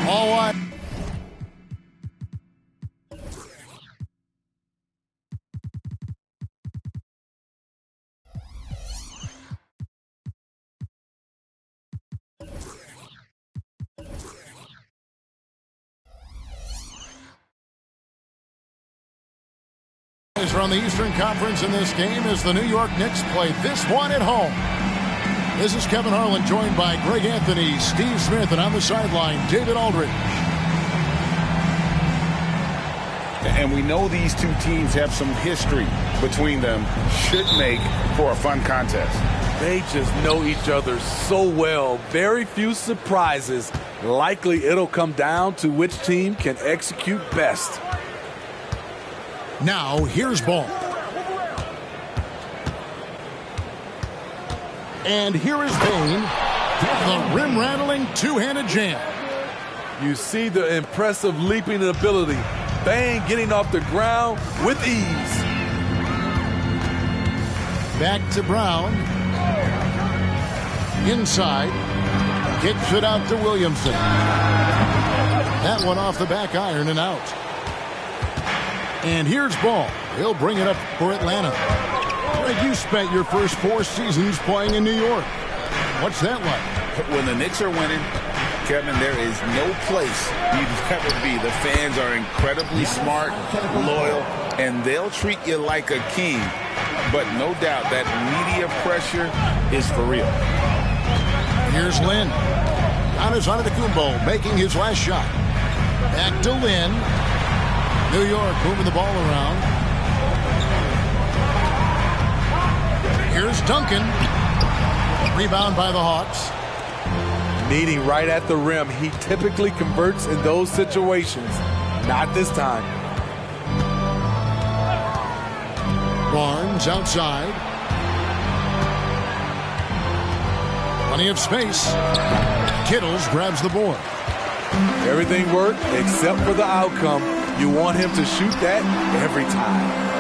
All wide. From the Eastern Conference in this game as the New York Knicks play this one at home. This is Kevin Harlan, joined by Greg Anthony, Steve Smith, and on the sideline, David Aldridge. And we know these two teams have some history between them. Should make for a fun contest. They just know each other so well. Very few surprises. Likely it'll come down to which team can execute best. Now, here's ball. And here is Bane. The rim-rattling two-handed jam. You see the impressive leaping ability. Bane getting off the ground with ease. Back to Brown. Inside. Kicks it out to Williamson. That one off the back iron and out. And here's Ball. He'll bring it up for Atlanta. Greg, you spent your first 4 seasons playing in New York. What's that like? When the Knicks are winning, Kevin, there is no place you'd ever be. The fans are incredibly smart, loyal, and they'll treat you like a king. But no doubt that media pressure is for real. Here's Lynn. Giannis Antetokounmpo making his last shot. Back to Lynn. New York moving the ball around. Here's Duncan. Rebound by the Hawks. Meeting right at the rim. He typically converts in those situations. Not this time. Barnes outside. Plenty of space. Kittles grabs the board. Everything worked except for the outcome. You want him to shoot that every time.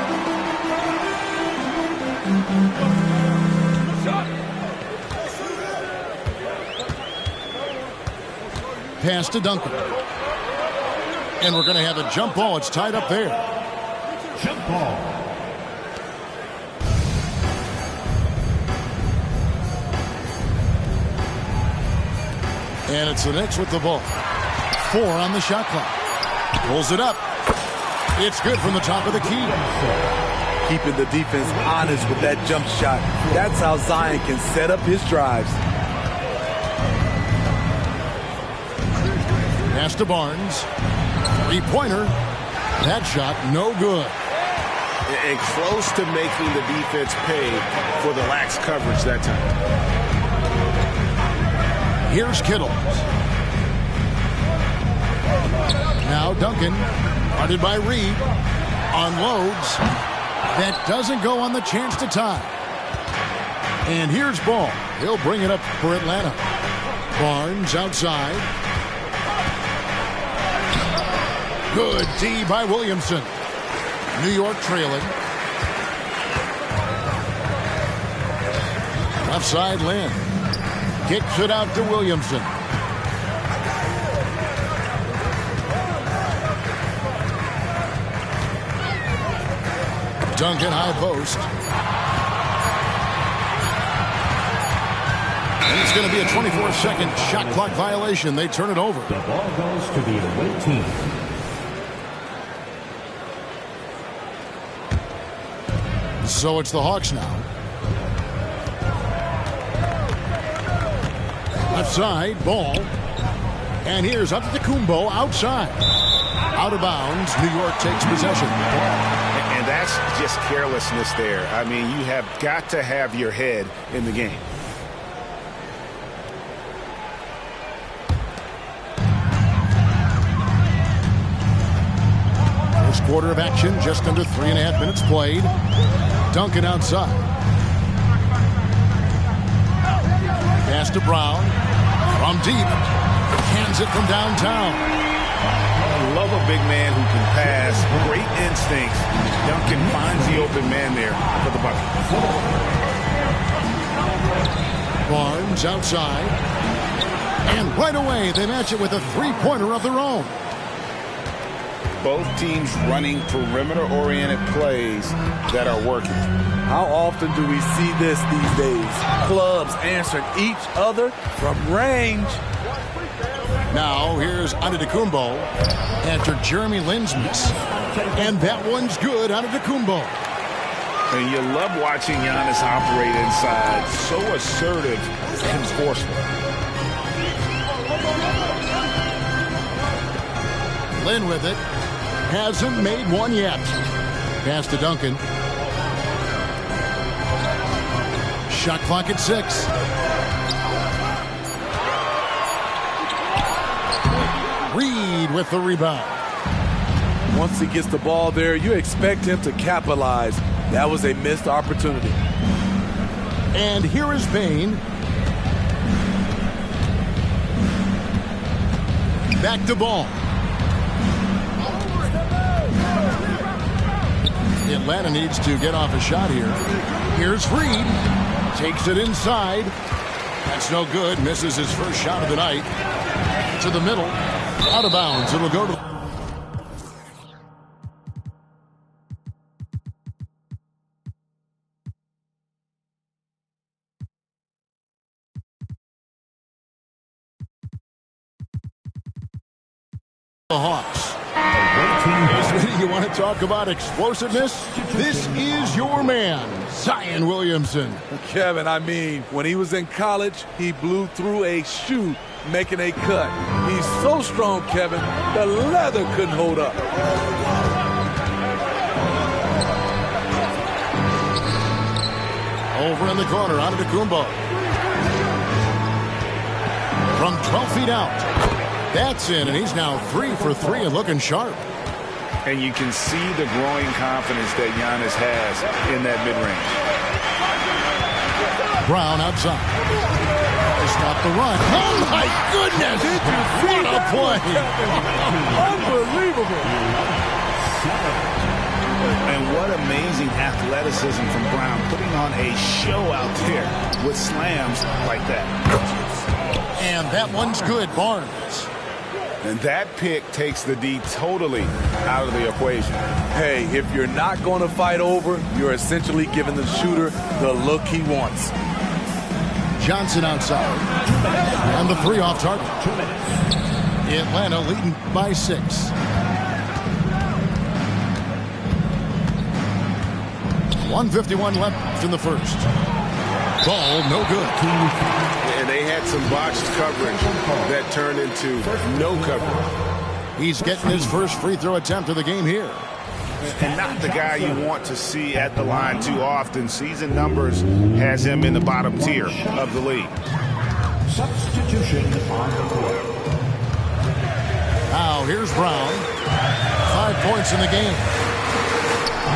Pass to Duncan. And we're going to have a jump ball. It's tied up there. Jump ball. And it's the Knicks with the ball. 4 on the shot clock. Pulls it up. It's good from the top of the key. Keeping the defense honest with that jump shot. That's how Zion can set up his drives. Pass to Barnes. 3-pointer. That shot no good. And close to making the defense pay for the lax coverage that time. Here's Kittles. Now Duncan, guarded by Reed, unloads. That doesn't go on the chance to tie. And here's Ball. He'll bring it up for Atlanta. Barnes outside. Good D by Williamson. New York trailing. Left side, Lynn. Kicks it out to Williamson. Duncan high post. And it's going to be a 24-second shot clock violation. They turn it over. The ball goes to the away team. So it's the Hawks now. Left side, Ball. And here's Antetokounmpo outside. Out of bounds, New York takes possession. And that's just carelessness there. I mean, you have got to have your head in the game. First quarter of action, just under 3.5 minutes played. Duncan outside. Pass to Brown. From deep. Hands it from downtown. I love a big man who can pass. Great instincts. Duncan finds the open man there for the bucket. Barnes outside. And right away, they match it with a three-pointer of their own. Both teams running perimeter-oriented plays that are working. How often do we see this these days? Clubs answering each other from range. Now, here's Antetokounmpo after Jeremy Lin's miss. And that one's good, Antetokounmpo. And you love watching Giannis operate inside. So assertive and forceful. Lin with it. Hasn't made one yet. Pass to Duncan. Shot clock at 6. Reed with the rebound. Once he gets the ball there, you expect him to capitalize. That was a missed opportunity. And here is Payne. Back to ball. Atlanta needs to get off a shot here. Here's Reed. Takes it inside. That's no good. Misses his first shot of the night. To the middle. Out of bounds. It'll go to... the Hawks. You want to talk about explosiveness? This is your man, Zion Williamson. Kevin, I mean, when he was in college, he blew through a shoe making a cut. He's so strong, Kevin, the leather couldn't hold up. Over in the corner, Antetokounmpo. From 12 feet out. That's in, and he's now 3 for 3 and looking sharp. And you can see the growing confidence that Giannis has in that mid-range. Brown outside. Stop the run. Oh, my goodness! Did you see what a play! Unbelievable! And what amazing athleticism from Brown, putting on a show out there with slams like that. And that one's good, Barnes. And that pick takes the D totally out of the equation. Hey, if you're not going to fight over, you're essentially giving the shooter the look he wants. Johnson outside. And the 3 off target. Atlanta leading by 6. .151 left in the first. Ball no good. And they had some botched coverage that turned into no coverage. He's getting his first free throw attempt of the game here. And not the guy you want to see at the line too often. Season numbers has him in the bottom tier of the league. Substitution on the court. Now here's Brown. 5 points in the game.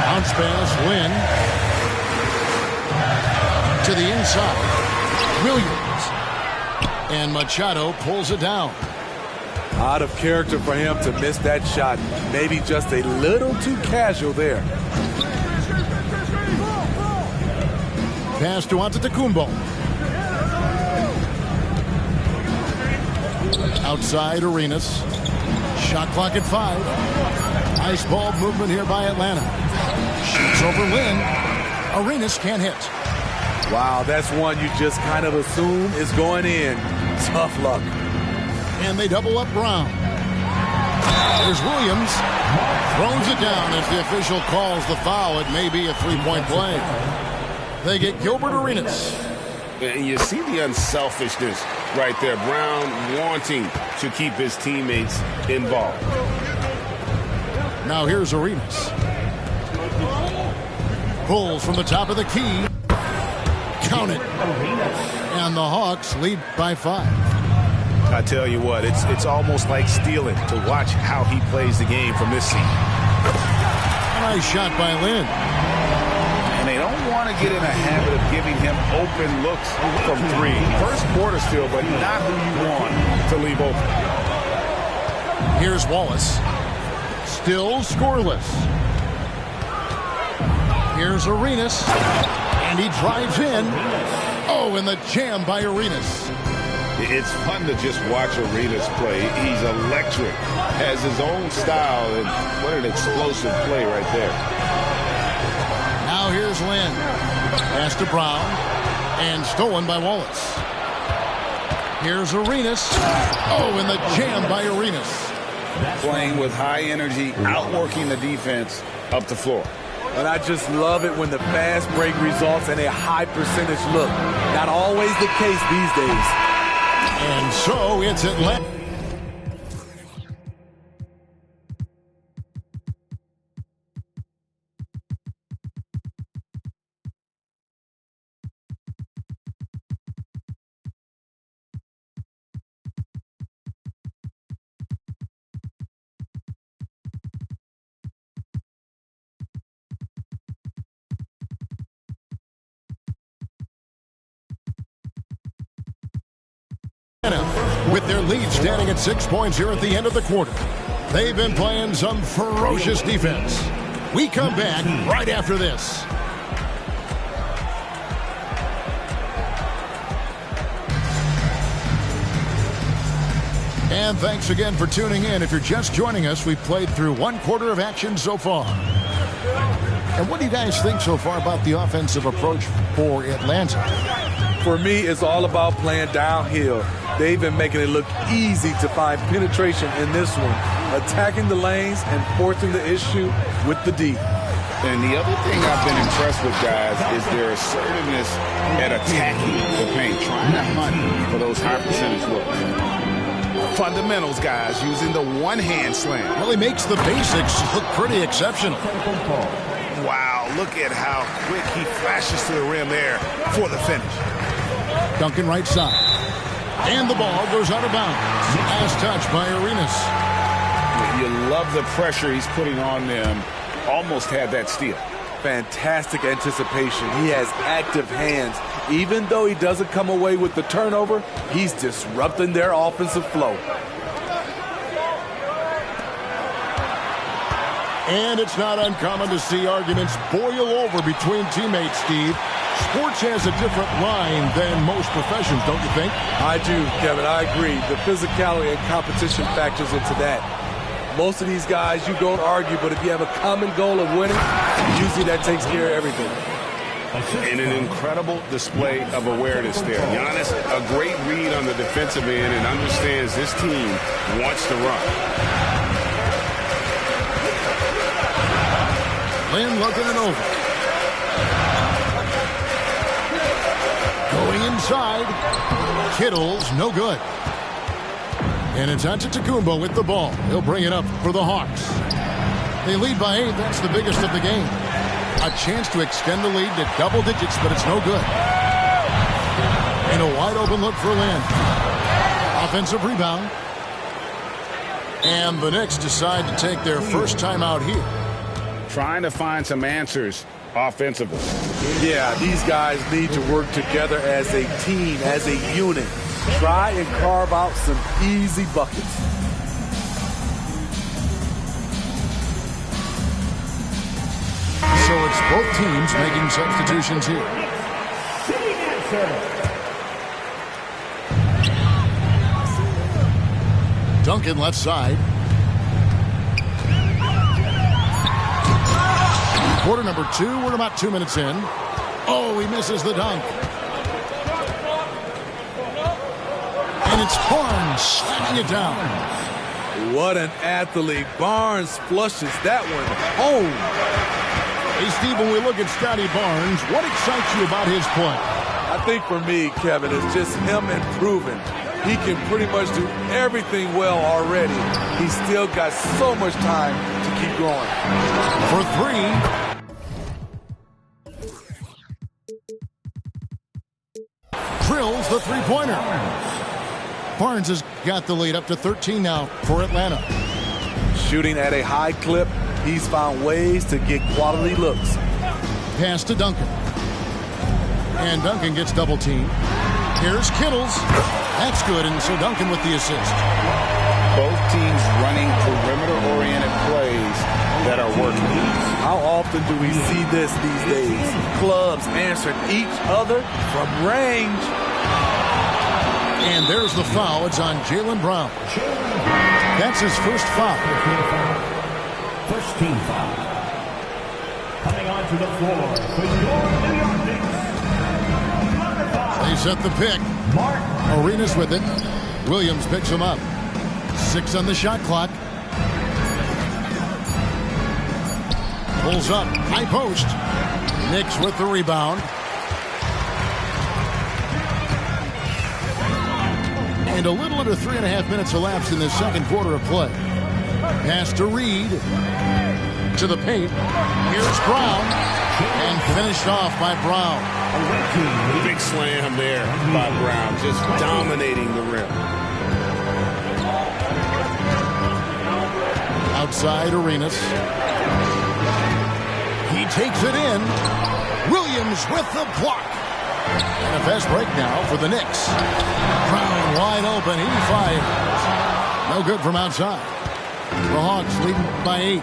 Bounce pass, Lin. To the inside. Williams. And Machado pulls it down. Out of character for him to miss that shot. Maybe just a little too casual there. Pass to Antetokounmpo. Outside Arenas. Shot clock at 5. Nice ball movement here by Atlanta. Shoots over Lin. Arenas can't hit. Wow, that's one you just kind of assume is going in. Tough luck. And they double up Brown. There's Williams. Throws it down as the official calls the foul. It may be a 3-point play. They get Gilbert Arenas. And you see the unselfishness right there. Brown wanting to keep his teammates involved. Now here's Arenas. Pulls from the top of the key. Count it. And the Hawks lead by 5. I tell you what, it's almost like stealing to watch how he plays the game from this seat. Nice shot by Lin. And they don't want to get in a habit of giving him open looks from 3. First quarter still, but not who you want to leave open. Here's Wallace. Still scoreless. Here's Arenas. And he drives in. Oh, and the jam by Arenas. It's fun to just watch Arenas play. He's electric, has his own style, and what an explosive play right there. Now here's Lynn. Pass to Brown, and stolen by Wallace. Here's Arenas. Oh, and the jam by Arenas. Playing with high energy, outworking the defense up the floor. And I just love it when the fast break results in a high percentage look. Not always the case these days. And so it's Atlanta. With their lead standing at 6 points here at the end of the quarter. They've been playing some ferocious defense. We come back right after this. And thanks again for tuning in. If you're just joining us, we've played through 1 quarter of action so far. And what do you guys think so far about the offensive approach for Atlanta? For me, it's all about playing downhill. They've been making it look easy to find penetration in this one, attacking the lanes and forcing the issue with the D. And the other thing I've been impressed with, guys, is their assertiveness at attacking the paint, trying to hunt for those high percentage looks. Fundamentals, guys, using the one-hand slam. Well, he makes the basics look pretty exceptional. Wow, look at how quick he flashes to the rim there for the finish. Duncan right side. And the ball goes out of bounds. Last touch by Arenas. You love the pressure he's putting on them. Almost had that steal. Fantastic anticipation. He has active hands. Even though he doesn't come away with the turnover, he's disrupting their offensive flow. And it's not uncommon to see arguments boil over between teammates, Steve. Sports has a different line than most professions, don't you think? I do, Kevin. I agree. The physicality and competition factors into that. Most of these guys, you don't argue, but if you have a common goal of winning, usually that takes care of everything. And an incredible display of awareness there. Giannis, a great read on the defensive end and understands this team wants to run. Lynn looking it over. Going inside. Kittle's no good. And it's Antetokounmpo with the ball. He'll bring it up for the Hawks. They lead by 8. That's the biggest of the game. A chance to extend the lead to double digits, but it's no good. And a wide open look for Lynn. Offensive rebound. And the Knicks decide to take their first time out here. Trying to find some answers offensively. Yeah, these guys need to work together as a team, as a unit. Try and carve out some easy buckets. So it's both teams making substitutions here. Duncan left side. Quarter number 2, we're about 2 minutes in. Oh, he misses the dunk. And it's Barnes slamming it down. What an athlete. Barnes flushes that one home. Hey, Steve, when we look at Scotty Barnes, what excites you about his play? I think for me, Kevin, it's just him improving. He can pretty much do everything well already. He's still got so much time to keep going. For 3. Drills the three-pointer. Barnes has got the lead up to 13 now for Atlanta. Shooting at a high clip, he's found ways to get quality looks. Pass to Duncan. And Duncan gets double-teamed. Here's Kittles. That's good, and so Duncan with the assist. Both teams running perimeter-oriented plays that are working. How often do we see this these days? Clubs answering each other from range. And there's the foul. It's on Jaylen Brown. That's his first foul. First team foul. Coming onto the floor for your New York Knicks. Number 5. They set the pick. Arenas with it. Williams picks him up. 6 on the shot clock. Pulls up. High post. Knicks with the rebound. And a little under 3.5 minutes elapsed in the second quarter of play. Pass to Reed. To the paint. Here's Brown. And finished off by Brown. Big slam there by Brown. Just dominating the rim. Outside Arenas. He takes it in. Williams with the block. And a fast break now for the Knicks. Brown wide open. He fires. No good from outside. The Hawks leading by 8.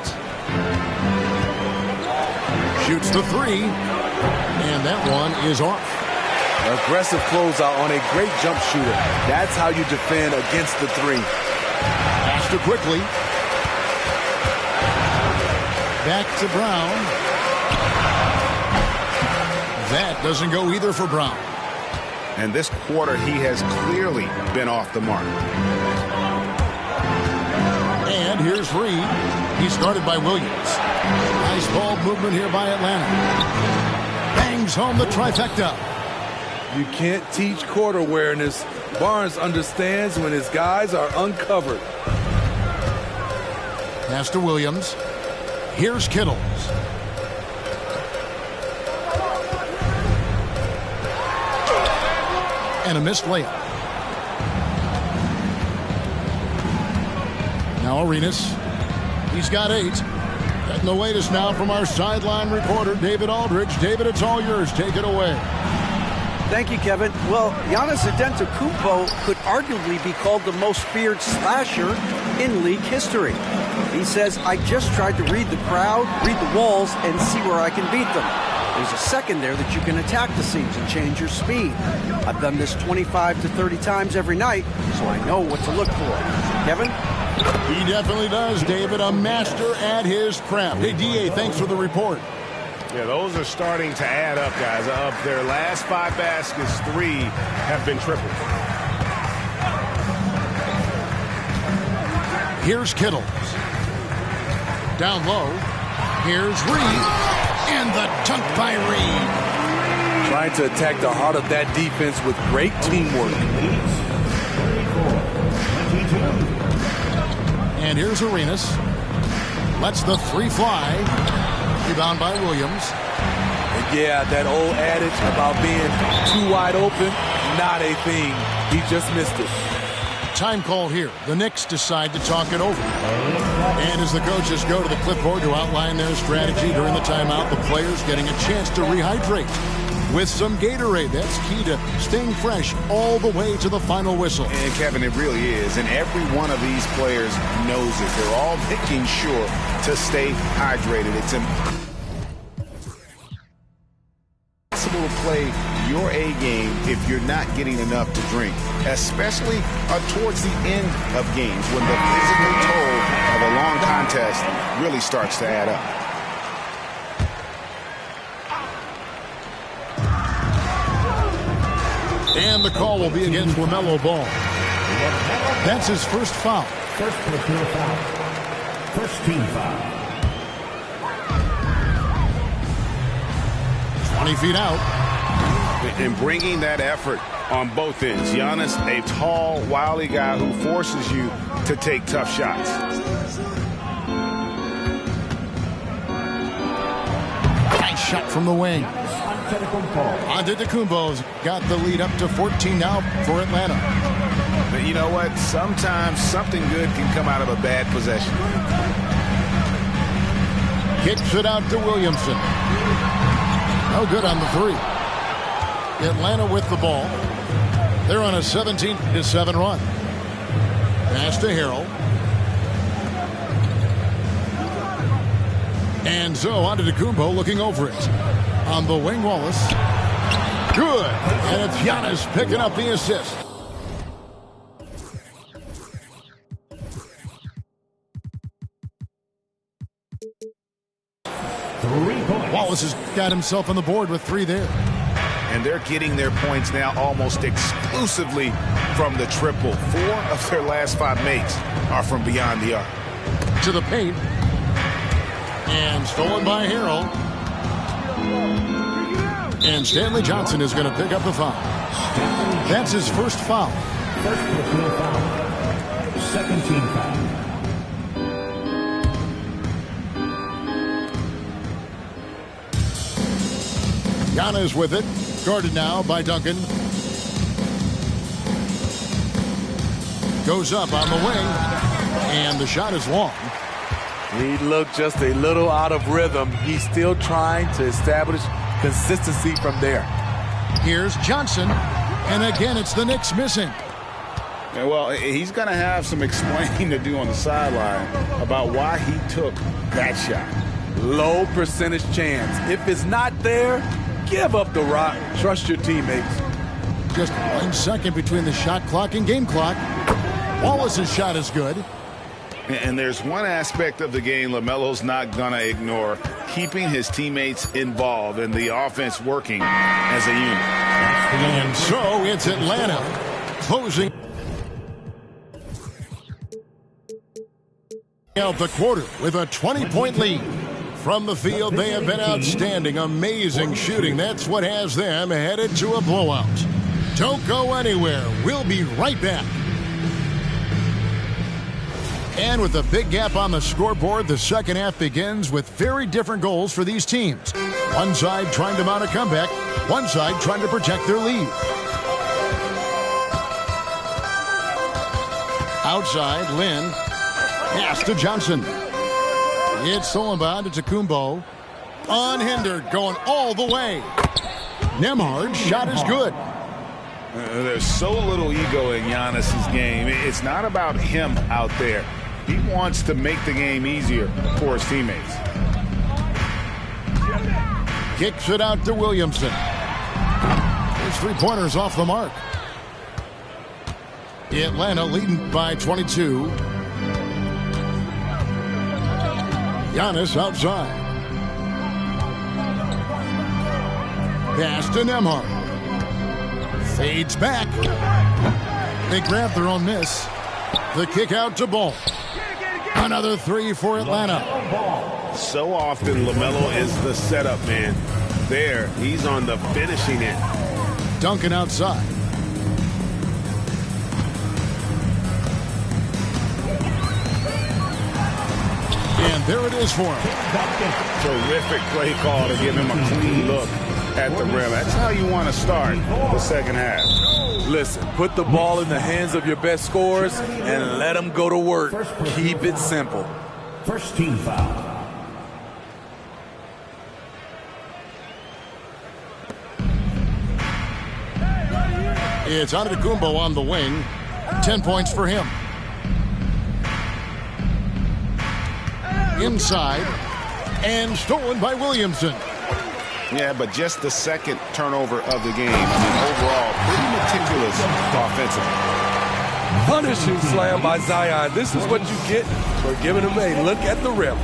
Shoots the 3. And that one is off. Aggressive closeout on a great jump shooter. That's how you defend against the 3. Pass to quickly. Back to Brown. That doesn't go either for Brown. And this quarter, he has clearly been off the mark. And here's Reed. He's guarded by Williams. Nice ball movement here by Atlanta. Bangs home the trifecta. You can't teach court awareness. Barnes understands when his guys are uncovered. Pass to Williams. Here's Kittles. And a missed layup. Now Arenas. He's got 8. Getting the latest now from our sideline reporter, David Aldridge. David, it's all yours. Take it away. Thank you, Kevin. Well, Giannis Antetokounmpo could arguably be called the most feared slasher in league history. He says, I just tried to read the crowd, read the walls, and see where I can beat them. There's a second there that you can attack the seams and change your speed. I've done this 25 to 30 times every night, so I know what to look for. Kevin? He definitely does, David. A master at his craft. Hey, D.A., thanks for the report. Yeah, those are starting to add up, guys. Of their last 5 baskets, 3 have been tripled. Here's Kittles. Down low. Here's Reed. And the dunk by Reed. Trying to attack the heart of that defense with great teamwork. And here's Arenas. Lets the 3 fly. Rebound by Williams. And yeah, that old adage about being too wide open, not a thing. He just missed it. Time call here. The Knicks decide to talk it over. And as the coaches go to the clipboard to outline their strategy during the timeout, the players getting a chance to rehydrate with some Gatorade. That's key to staying fresh all the way to the final whistle. And Kevin, it really is. And every one of these players knows it. They're all making sure to stay hydrated. It's impossible to play your A game if you're not getting enough to drink, especially towards the end of games when the physical toll of a long contest really starts to add up. And the call will be against LaMelo Ball. That's his first foul. First personal foul. First team foul. 20 feet out. And bringing that effort on both ends. Giannis, a tall, wily guy who forces you to take tough shots. Nice shot from the wing. Antetokounmpo's got the lead up to 14 now for Atlanta. But you know what? Sometimes something good can come out of a bad possession. Kicks it out to Williamson. No good on the 3. Atlanta with the ball. They're on a 17-7 run. Pass to Harrell. And so Antetokounmpo looking over it. On the wing, Wallace. Good. And it's Giannis picking up the assist. 3 points. Wallace has got himself on the board with 3 there. And they're getting their points now almost exclusively from the triple. 4 of their last 5 makes are from beyond the arc. To the paint. And stolen by Harrell. And Stanley Johnson is going to pick up the foul. That's his first foul. First personal foul. Second team foul. Giannis with it. Guarded now by Duncan. Goes up on the wing. And the shot is long. He looked just a little out of rhythm. He's still trying to establish consistency from there. Here's Johnson. And again, it's the Knicks missing. Yeah, well, he's going to have some explaining to do on the sideline about why he took that shot. Low percentage chance. If it's not there, give up the rock. Trust your teammates. Just 1 second between the shot clock and game clock. Wallace's shot is good. And there's one aspect of the game LaMelo's not going to ignore, keeping his teammates involved and the offense working as a unit. And so it's Atlanta closing out the quarter with a 20-point lead. From the field, they have been outstanding. Amazing shooting. That's what has them headed to a blowout. Don't go anywhere. We'll be right back. And with a big gap on the scoreboard, the second half begins with very different goals for these teams. One side trying to mount a comeback, one side trying to protect their lead. Outside, Lynn. Pass to Johnson. It's stolen by Antetokounmpo. Unhindered, going all the way. Nembhard's shot is good. There's so little ego in Giannis's game. It's not about him out there. He wants to make the game easier for his teammates. Kicks it out to Williamson. His 3-pointers off the mark. Atlanta leading by 22. Giannis outside. Pass to Nembhard. Fades back. They grab their own miss. The kick out to Ball. Another 3 for Atlanta. So often LaMelo is the setup man. There, he's on the finishing end. Duncan outside. And there it is for him. Terrific play call to give him a clean look at the rim. That's how you want to start the second half. Listen, put the ball in the hands of your best scorers and let them go to work. Keep it simple. First team foul. It's Antetokounmpo on the wing. 10 points for him. Inside. And stolen by Williamson. Yeah, but just the second turnover of the game. I mean, overall, pretty meticulous offensively. Punishing slam by Zion. This is what you get for giving him a look at the rim.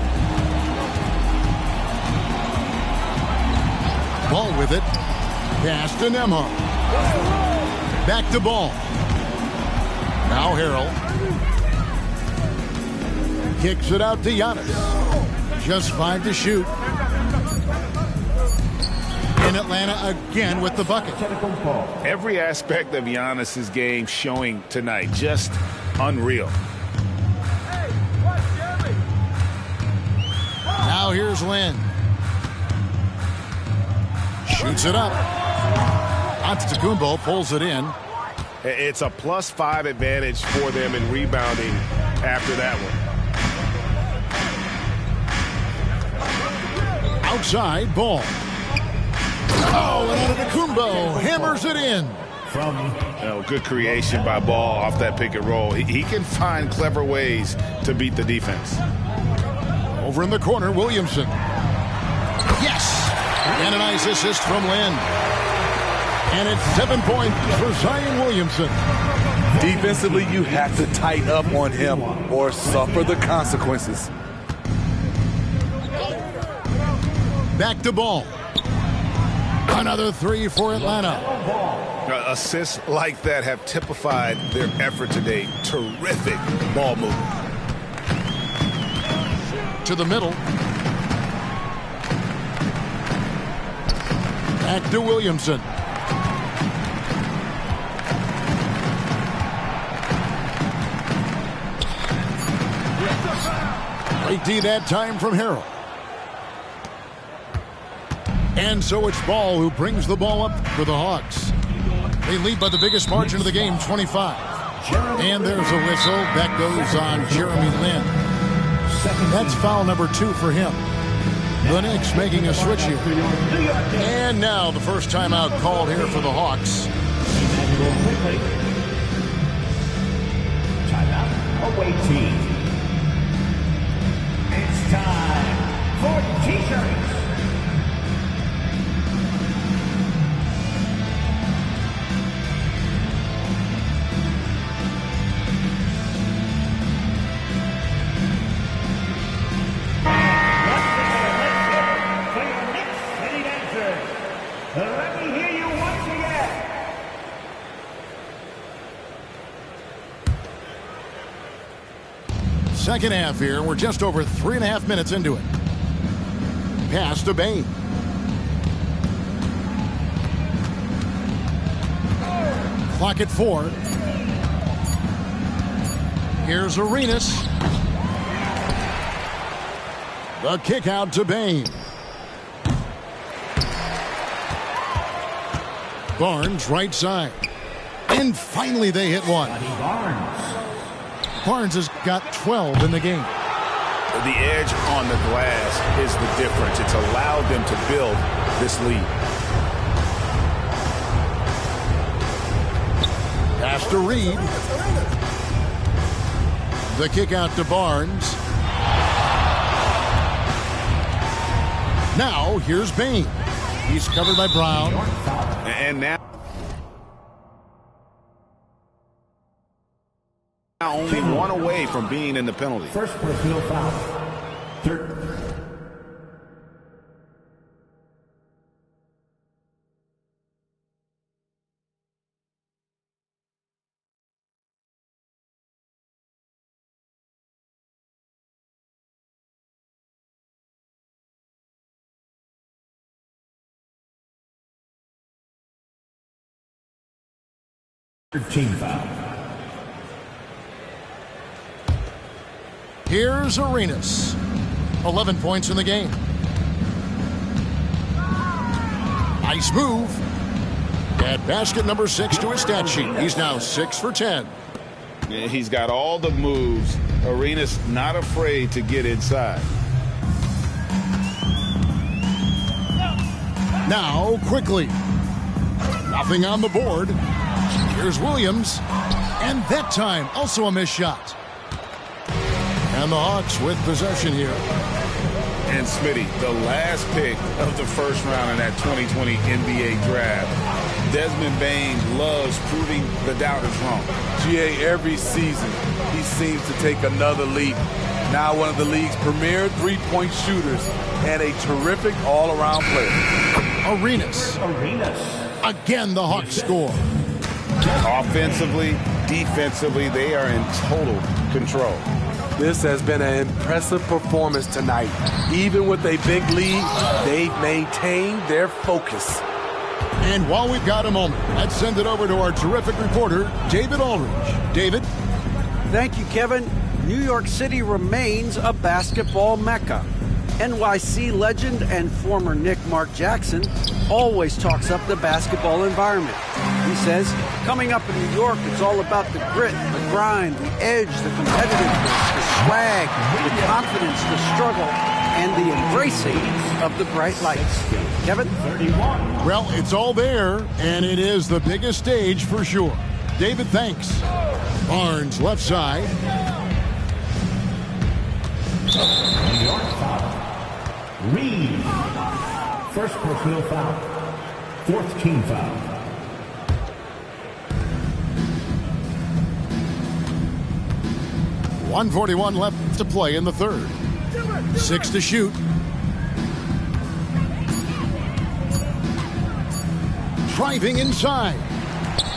Ball with it. Pass to Nembhard. Back to Ball. Now Harrell. Kicks it out to Giannis. Just 5 to shoot. In Atlanta again with the bucket. Every aspect of Giannis's game showing tonight. Just unreal. Now here's Lynn. Shoots it up. Antetokounmpo pulls it in. It's a +5 advantage for them in rebounding after that one. Outside, Ball. Oh, and Antetokounmpo hammers it in. Good creation by Ball off that pick and roll. He can find clever ways to beat the defense. Over in the corner, Williamson. Yes! And a nice assist from Lynn. And it's 7 points for Zion Williamson. Defensively, you have to tighten up on him or suffer the consequences. back to ball. Another three for Atlanta. Assists like that have typified their effort today. Terrific ball movement. To the middle. Back to Williamson. Great D that time from Harrell. And so it's Ball who brings the ball up for the Hawks. They lead by the biggest margin of the game, 25. And there's a whistle. That goes on Jeremy Lin. That's foul number 2 for him. The Knicks making a switch here. And now the first timeout called here for the Hawks. Timeout away team. It's time for T-shirts. Let me hear you once again. Second half here. We're just over 3.5 minutes into it. Pass to Bain. Clock at 4. Here's Arenas. The kick out to Bain. Barnes right side. And finally they hit one. Barnes has got 12 in the game. The edge on the glass is the difference. It's allowed them to build this lead. Pass to Reed. The kick out to Barnes. Now here's Bain. He's covered by Brown. And now only one away from being in the penalty. First personal foul. Third. Team foul. Here's Arenas. 11 points in the game. Nice move. Add basket number 6 to his stat sheet. He's now 6 for 10. He's got all the moves. Arenas not afraid to get inside. Now, quickly. Nothing on the board. Here's Williams. And that time, also a missed shot. And the Hawks with possession here. And Smitty, the last pick of the first round in that 2020 NBA draft. Desmond Bain loves proving the doubters wrong. GA, every season, he seems to take another leap. Now one of the league's premier three-point shooters and a terrific all-around player. Arenas. Again, the Hawks score. Offensively, defensively, they are in total control. This has been an impressive performance tonight. Even with a big lead, they've maintained their focus. And while we've got a moment, let's send it over to our terrific reporter, David Aldridge. David? Thank you, Kevin. New York City remains a basketball mecca. NYC legend and former Knick Mark Jackson always talks up the basketball environment. He says, coming up in New York, it's all about the grit, the grind, the edge, the competitiveness, the swag, the confidence, the struggle, and the embracing of the bright lights. Kevin? Well, it's all there, and it is the biggest stage for sure. David, thanks. Barnes, left side. New York foul. Reed. First personal foul. Fourth team foul. .141 left to play in the third. 6 to shoot. driving inside.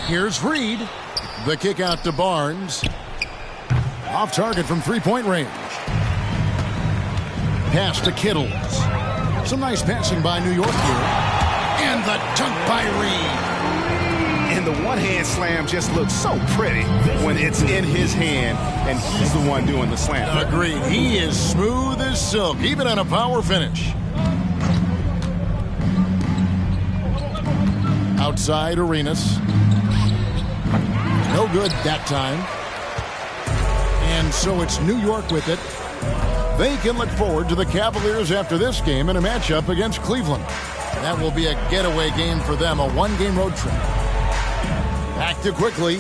Here's Reed. The kick out to Barnes. Off target from three-point range. Pass to Kittles. Some nice passing by New York here. And the dunk by Reed. And the one-hand slam just looks so pretty when it's in his hand and he's the one doing the slam. Agreed. He is smooth as silk, even on a power finish. Outside Arenas. No good that time. And so it's New York with it. They can look forward to the Cavaliers after this game in a matchup against Cleveland. That will be a getaway game for them, a one-game road trip. Back to Quickly.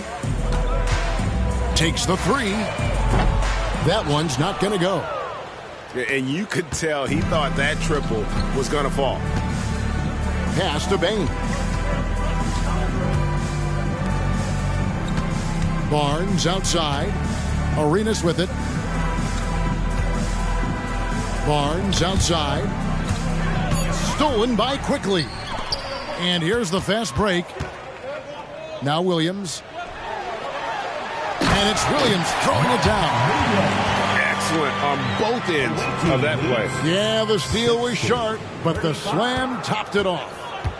Takes the three. That one's not going to go. And you could tell he thought that triple was going to fall. Pass to Bain. Barnes outside. Arenas with it. Barnes outside. Stolen by Quickly. And here's the fast break. Now Williams. And it's Williams throwing it down. Excellent on both ends of that play. Yeah, the steal was sharp, but the slam topped it off.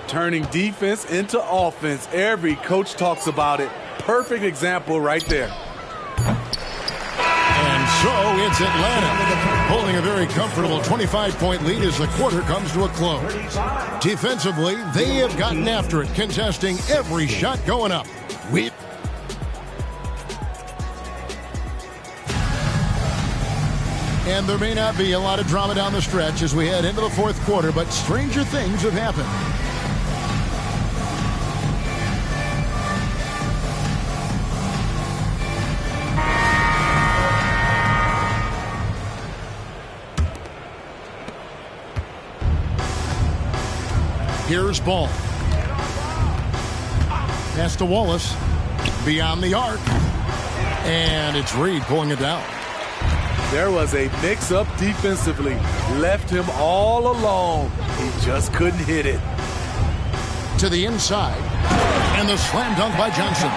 Turning defense into offense. Every coach talks about it. Perfect example right there. And so it's Atlanta holding a very comfortable 25-point lead as the quarter comes to a close. Defensively, they have gotten after it, contesting every shot going up. And there may not be a lot of drama down the stretch as we head into the fourth quarter, but stranger things have happened. Here's Ball. Pass to Wallace. Beyond the arc. And it's Reed pulling it down. There was a mix-up defensively. Left him all alone. He just couldn't hit it. To the inside. And the slam dunk by Johnson.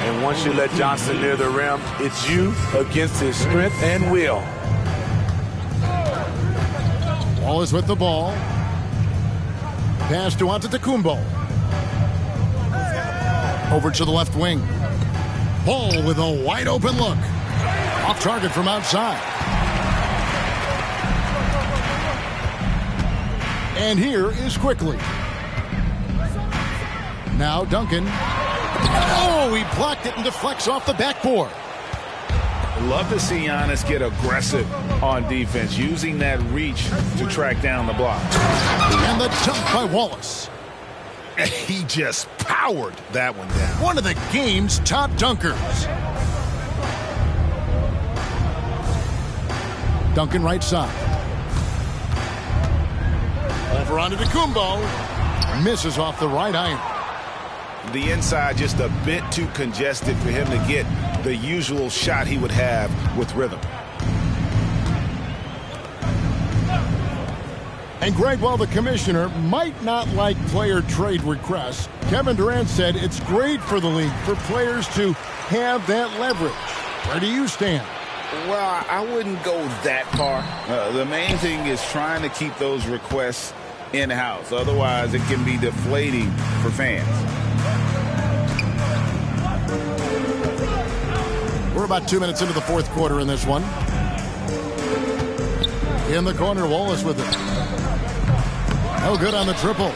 And once you let Johnson near the rim, it's you against his strength and will. Wallace with the ball. Pass to Antetokounmpo. Over to the left wing. Ball with a wide open look. Off target from outside. And here is Quickly. Now Duncan. Oh, he blocked it and deflects off the backboard. Love to see Giannis get aggressive on defense, using that reach to track down the block. And the dunk by Wallace. He just powered that one down. One of the game's top dunkers. Duncan right side. Over onto Antetokounmpo. Misses off the right iron. The inside just a bit too congested for him to get the usual shot he would have with rhythm. And Greg, while the commissioner might not like player trade requests, Kevin Durant said it's great for the league for players to have that leverage. Where do you stand? Well, I wouldn't go that far. The main thing is trying to keep those requests in-house. Otherwise, it can be deflating for fans. We're about 2 minutes into the fourth quarter in this one. In the corner, Wallace with it. No good on the triple.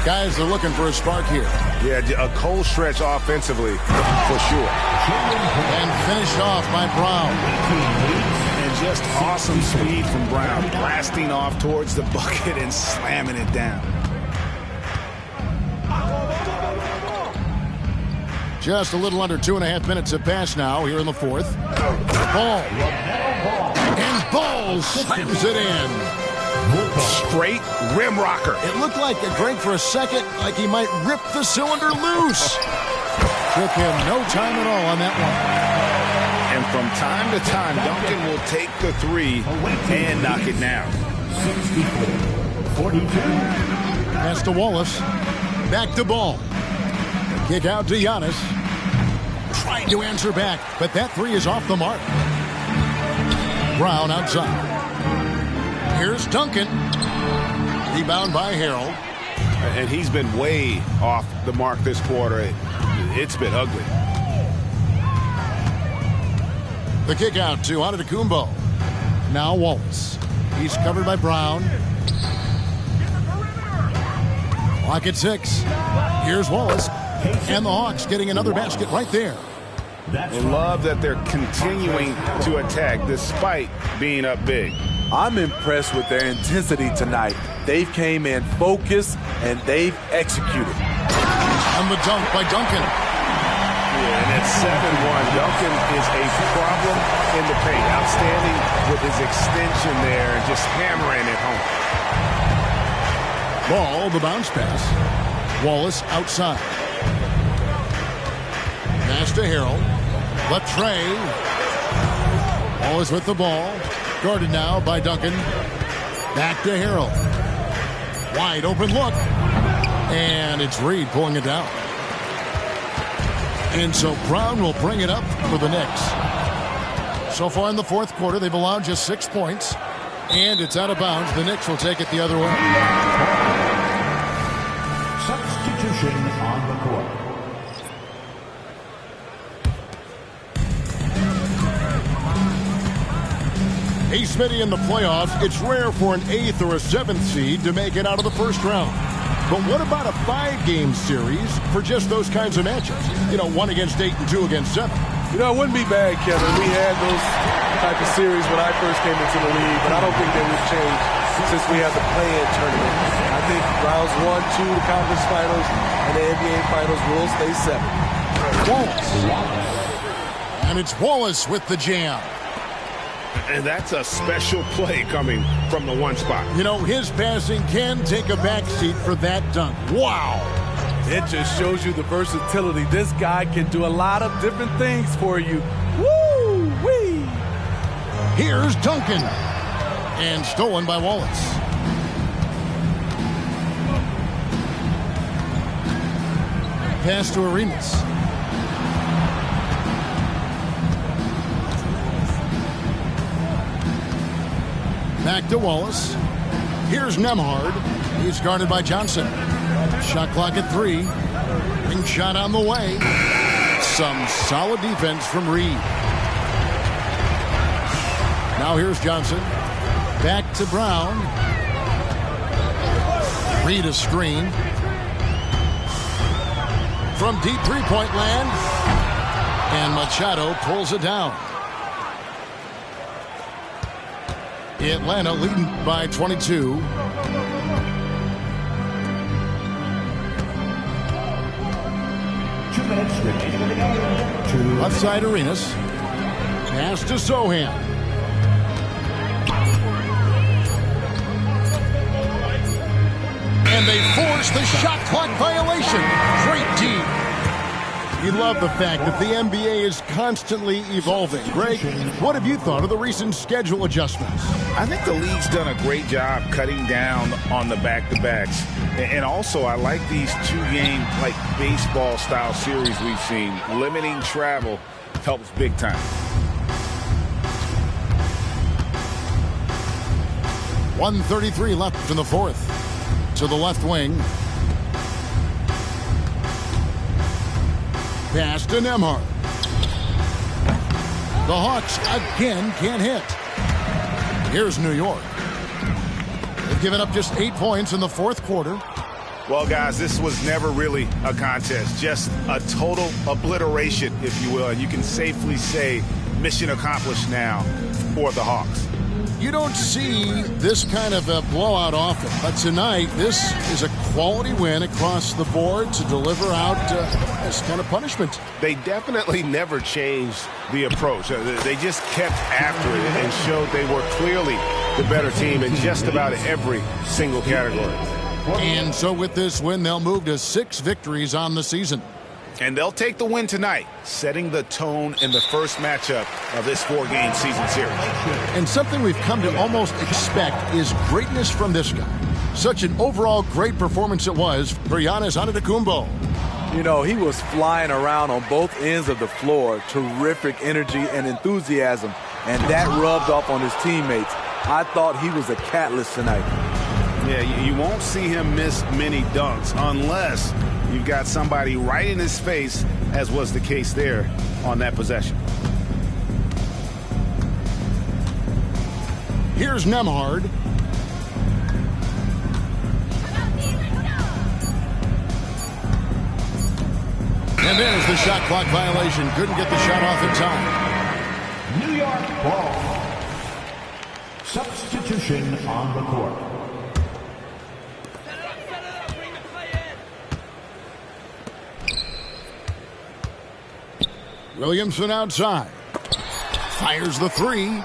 Guys are looking for a spark here. Yeah, a cold stretch offensively, for sure. And finished off by Brown. And just awesome speed from Brown, blasting off towards the bucket and slamming it down. Just a little under 2.5 minutes have passed now here in the fourth. Ball. And Ball slams it in. Straight rim rocker. It looked like, Greg, for a second, like he might rip the cylinder loose. Took him no time at all on that one. And from time to time, Duncan will take the three and knock it down. 42. Pass to Wallace. Back to Ball. Kick out to Giannis. Trying to answer back, but that three is off the mark. Brown outside. Here's Duncan. Rebound by Harrell. And he's been way off the mark this quarter. It's been ugly. The kick out to Antetokounmpo. Now Wallace. He's covered by Brown. Clock at 6. Here's Wallace. And the Hawks getting another basket right there. I love that they're continuing to attack despite being up big. I'm impressed with their intensity tonight. They've came in focused and they've executed. And the dunk by Duncan. Yeah, and at 7-1, Duncan is a problem in the paint. Outstanding with his extension there and just hammering it home. Ball, the bounce pass. Wallace outside. Pass to Harrell. Latrey. Wallace with the ball. Guarded now by Duncan. Back to Harrell. Wide open look. And it's Reed pulling it down. And so Brown will bring it up for the Knicks. So far in the fourth quarter, they've allowed just 6 points. And it's out of bounds. The Knicks will take it the other way. Substitution on the court. Hey, Smitty, in the playoffs, it's rare for an 8th or a 7th seed to make it out of the first round. But what about a 5-game series for just those kinds of matchups? You know, 1 against 8 and 2 against 7. You know, it wouldn't be bad, Kevin. We had those type of series when I first came into the league, but I don't think they would change since we have the play-in tournament. I think rounds 1, 2, the conference finals, and the NBA finals will stay 7. Wallace. And it's Wallace with the jam. And that's a special play coming from the 1 spot. You know, his passing can take a backseat for that dunk. Wow. It just shows you the versatility. This guy can do a lot of different things for you. Woo-wee! Here's Duncan. And stolen by Wallace. Pass to Arenas. Back to Wallace. Here's Nembhard. He's guarded by Johnson. Shot clock at 3. Ring shot on the way. Some solid defense from Reed. Now here's Johnson. Back to Brown. Reed a screen. From deep three-point land. And Machado pulls it down. Atlanta leading by 22. Left side Arenas. Pass to Sohan. And they force the shot clock violation. Great team. You love the fact that the NBA is constantly evolving. Greg, what have you thought of the recent schedule adjustments? I think the league's done a great job cutting down on the back-to-backs. And also, I like these 2-game, like baseball-style series we've seen. Limiting travel helps big time. .133 left in the fourth. To the left wing. Pass to Nembhard. The Hawks again can't hit. Here's New York. They've given up just 8 points in the fourth quarter. Well, guys, this was never really a contest. Just a total obliteration, if you will. And you can safely say mission accomplished now for the Hawks. You don't see this kind of a blowout often, but tonight this is a quality win across the board to deliver out this kind of punishment. They definitely never changed the approach. They just kept after it and showed they were clearly the better team in just about every single category. And so with this win, they'll move to 6 victories on the season. And they'll take the win tonight, setting the tone in the first matchup of this 4-game season series. And something we've come to almost expect is greatness from this guy. Such an overall great performance it was for Giannis Antetokounmpo. You know, he was flying around on both ends of the floor. Terrific energy and enthusiasm. And that rubbed off on his teammates. I thought he was a catalyst tonight. Yeah, you won't see him miss many dunks unless you've got somebody right in his face, as was the case there on that possession. Here's Nembhard. And there's the shot clock violation. Couldn't get the shot off in time. New York ball. Substitution on the court. Williamson outside. Fires the three.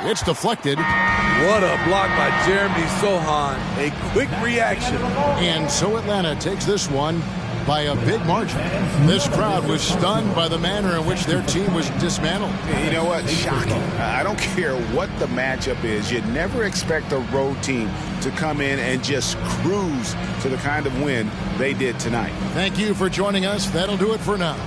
It's deflected. What a block by Jeremy Sohan. A quick reaction. And so Atlanta takes this one by a big margin. This crowd was stunned by the manner in which their team was dismantled. You know what? Shocking. I don't care what the matchup is. You never expect a road team to come in and just cruise to the kind of win they did tonight. Thank you for joining us. That'll do it for now.